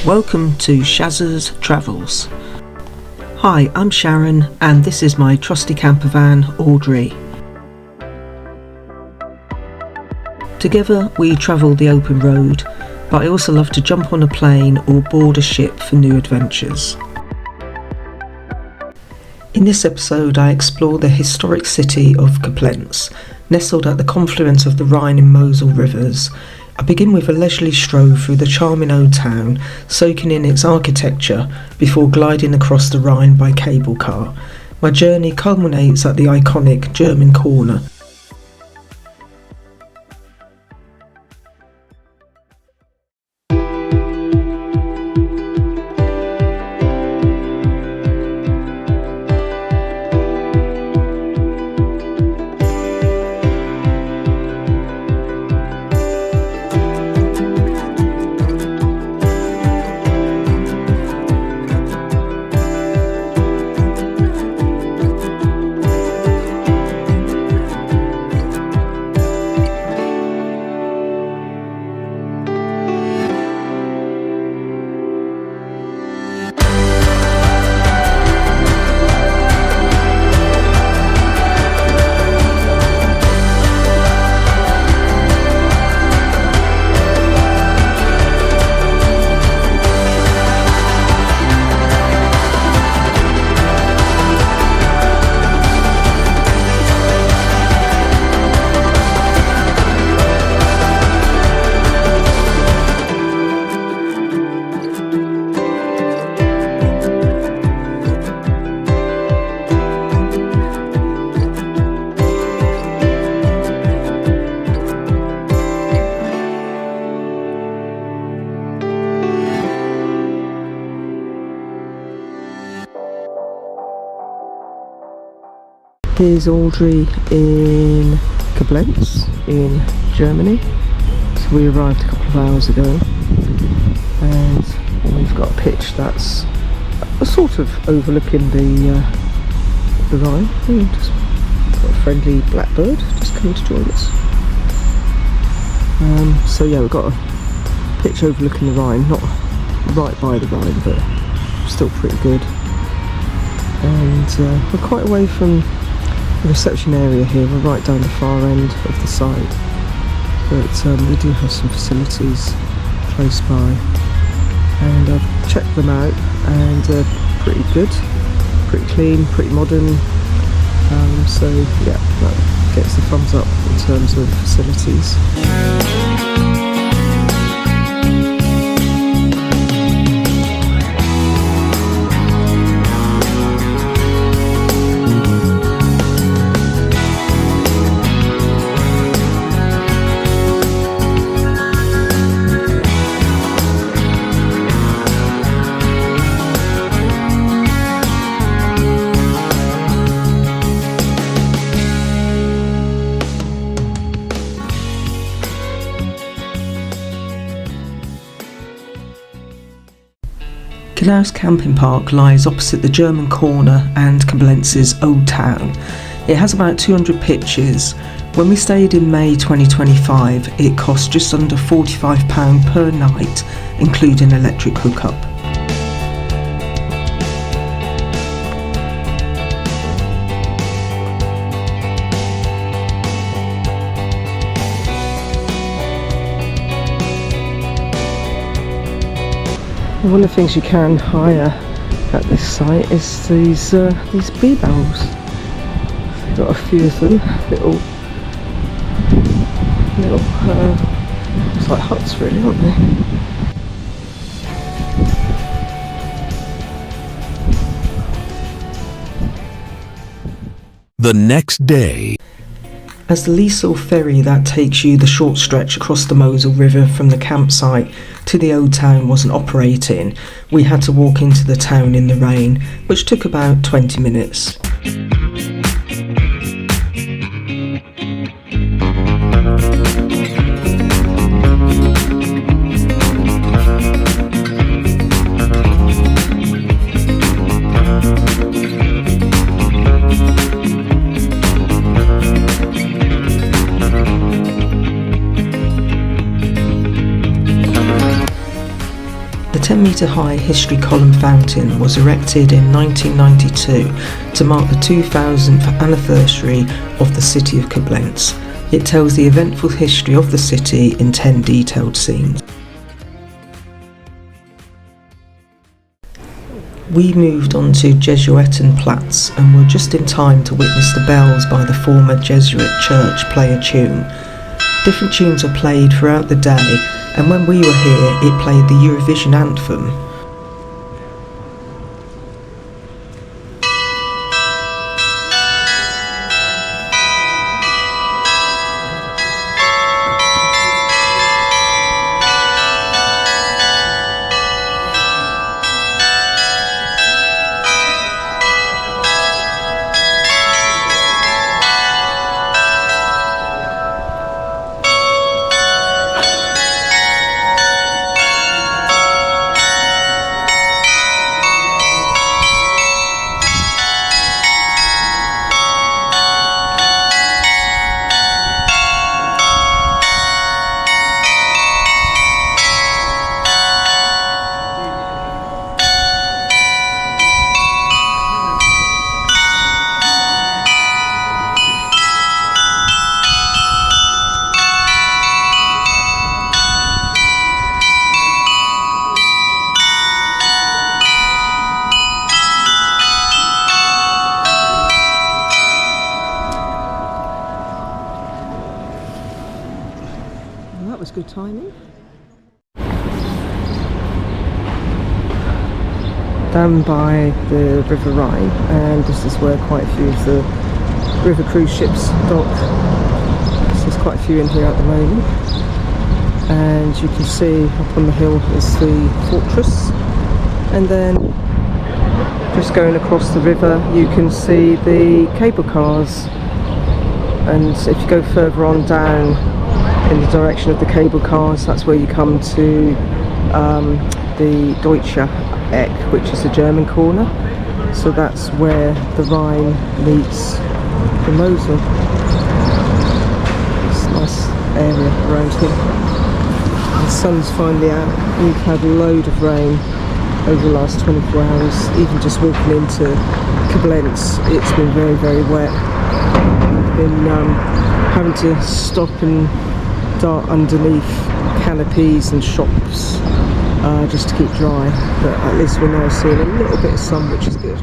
Welcome to Shazza's Travels. Hi, I'm Sharon and this is my trusty camper van, Audrey. Together we travel the open road, but I also love to jump on a plane or board a ship for new adventures. In this episode I explore the historic city of Koblenz, nestled at the confluence of the Rhine and Moselle rivers. I begin with a leisurely stroll through the charming old town, soaking in its architecture before gliding across the Rhine by cable car. My journey culminates at the iconic German corner. Here's Audrey in Koblenz in Germany. So we arrived a couple of hours ago and we've got a pitch that's sort of overlooking the Rhine. Just got a friendly blackbird just coming to join us. So yeah, we've got a pitch overlooking the Rhine, not right by the Rhine but still pretty good. And we're quite away from the reception area here. We're right down the far end of the site, but we do have some facilities close by and I've checked them out and they're pretty good, pretty clean, pretty modern, so yeah, that gets the thumbs up in terms of facilities. Knaus Camping Park lies opposite the German corner and Koblenz's old town. It has about 200 pitches. When we stayed in May 2025, it cost just under £45 per night, including electric hookup. One of the things you can hire at this site is these bee barrels. They've got a few of them, little it's like huts really, aren't they? The next day. As the Liesel ferry that takes you the short stretch across the Moselle River from the campsite to the old town wasn't operating, we had to walk into the town in the rain, which took about 20 minutes. 10-metre high history column fountain was erected in 1992 to mark the 2000th anniversary of the city of Koblenz. It tells the eventful history of the city in 10 detailed scenes. We moved on to Jesuitenplatz and were just in time to witness the bells by the former Jesuit church play a tune. Different tunes are played throughout the day, and when we were here it played the Eurovision anthem. That was good timing. Down by the River Rhine, and this is where quite a few of the river cruise ships dock. So there's quite a few in here at the moment, and you can see up on the hill is the fortress, and then just going across the river you can see the cable cars, and if you go further on down in the direction of the cable cars, that's where you come to the Deutsches Eck, which is the German corner. So that's where the Rhine meets the Moselle. It's a nice area around here. The sun's finally out. We've had a load of rain over the last 24 hours. Even just walking into Koblenz, it's been very, very wet. Been having to stop and dart underneath canopies and shops just to keep dry, but at least we're now seeing a little bit of sun, which is good.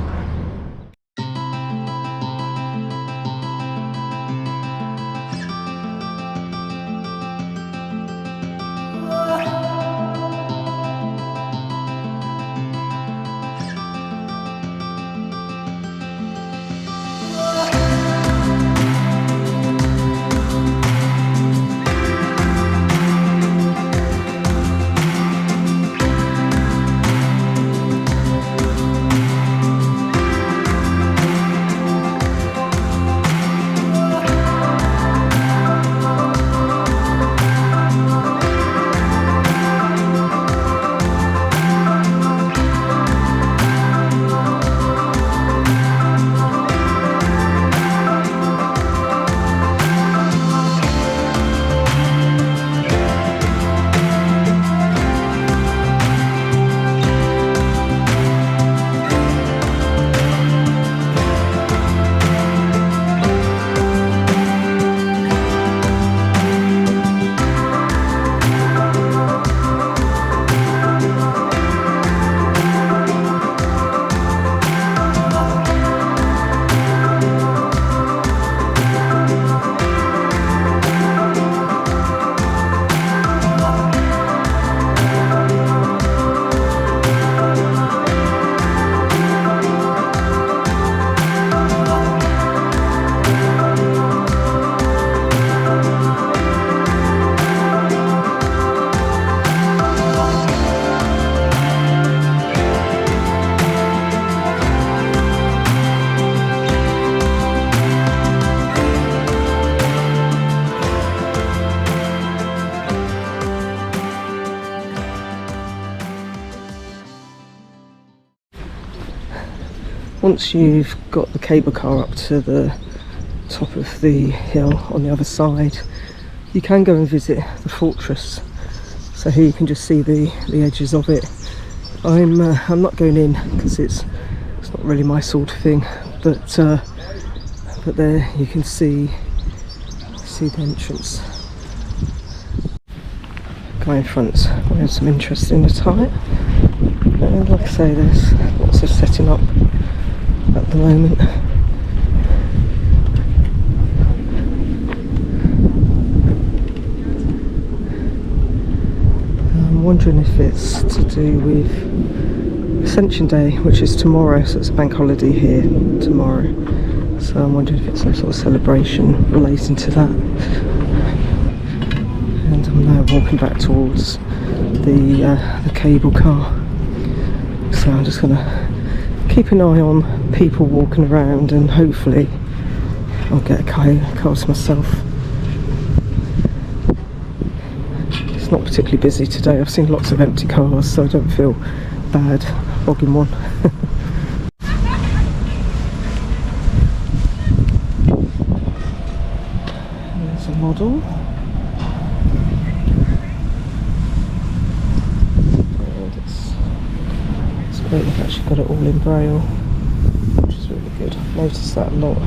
Once you've got the cable car up to the top of the hill on the other side, you can go and visit the fortress. So here you can just see the edges of it. I'm not going in because it's not really my sort of thing, but there you can see the entrance. Guy in front's wearing some interesting attire, and like I say, there's lots of setting up at the moment. I'm wondering if it's to do with Ascension Day, which is tomorrow, so it's a bank holiday here tomorrow. So I'm wondering if it's some sort of celebration relating to that. And I'm now walking back towards the cable car. So I'm just going to keep an eye on people walking around, and hopefully I'll get a car to myself. It's not particularly busy today. I've seen lots of empty cars, so I don't feel bad bogging one. There's a model. And it's great, they've actually got it all in braille, which is really good. I've noticed that a lot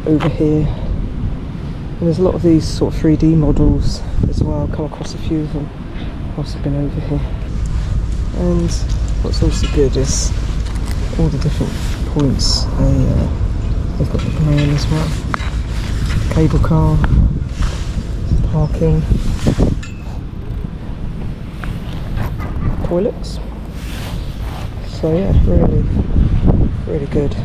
over here. And there's a lot of these sort of 3D models as well. I've come across a few of them whilst I've been over here. And what's also good is all the different points they've got the plan as well. Cable car, parking, toilets. So yeah, really good.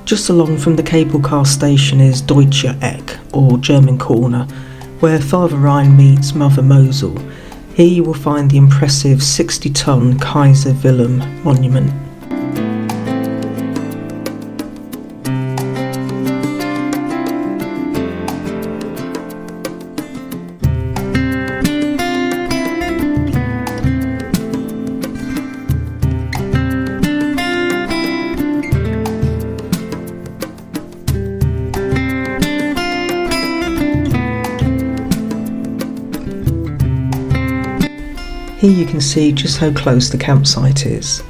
Just along from the cable car station is Deutsches Eck, or German Corner, where Father Rhine meets Mother Moselle. Here you will find the impressive 60-ton Kaiser Wilhelm monument. Here you can see just how close the campsite is.